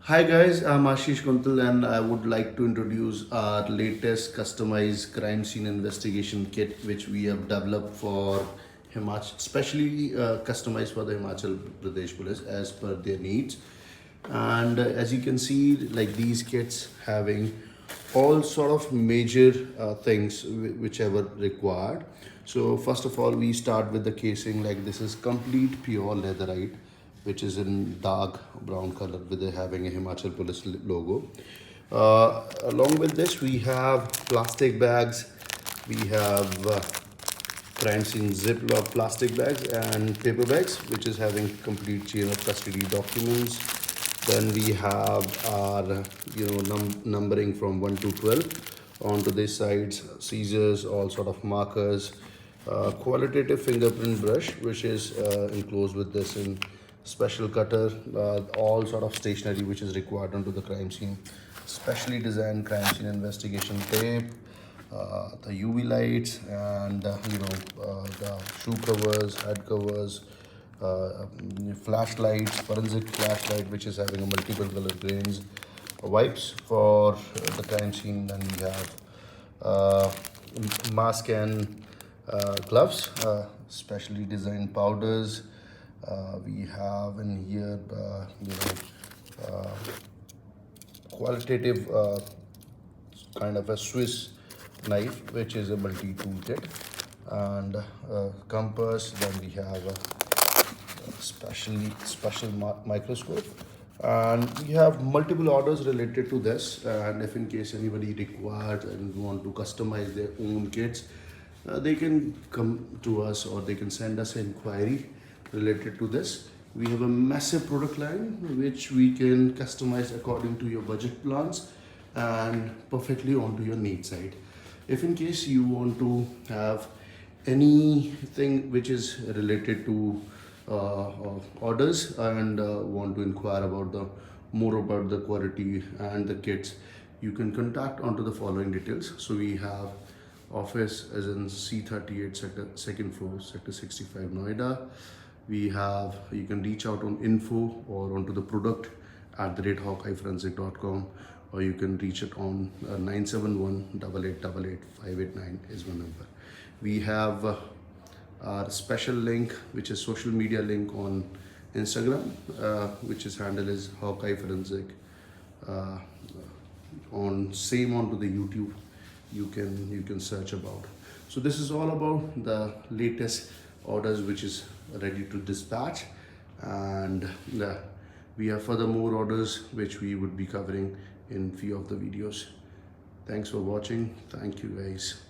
Hi guys, I'm Ashish Kuntal and I would like to introduce our latest customized crime scene investigation kit which we have developed for Himachal, specially customized for the Himachal Pradesh Police as per their needs. And as you can see, like these kits having all sort of major things whichever required. So first of all, we start with the casing. Like this is complete pure leatherite, which is in dark brown color with having a Himachal Police logo. Along with this, we have plastic bags. We have crime scene ziploc plastic bags and paper bags, which is having complete chain of custody documents. Then we have our numbering from 1 to 12. Onto these sides, scissors, all sort of markers, qualitative fingerprint brush, which is enclosed with this in special cutter, all sort of stationery which is required onto the crime scene, specially designed crime scene investigation tape, the UV lights, and the shoe covers, head covers, flashlights, forensic flashlight which is having a multiple color grains, wipes for the crime scene. Then we have mask and gloves, specially designed powders. We have in here qualitative kind of a Swiss knife, which is a multi-tool kit, and compass. Then we have a special microscope, and we have multiple orders related to this. And if in case anybody requires and want to customize their own kits, they can come to us or they can send us an inquiry related to this. We have a massive product line which we can customize according to your budget plans and perfectly onto your need side. If in case you want to have anything which is related to orders and want to inquire about the more about the quality and the kits, you can contact onto the following details. So we have office as in C38 second floor, sector 65, Noida. We have, you can reach out on info or onto the product at the rate hawkeyeforensic.com, or you can reach it on 971-8888-589 is my number. We have our special link, which is social media link on Instagram, which is handle is Hawkeye Forensic. On same onto the YouTube, you can search about. So this is all about the latest orders which is ready to dispatch, and we have further more orders which we would be covering in few of the videos. Thanks for watching. Thank you guys.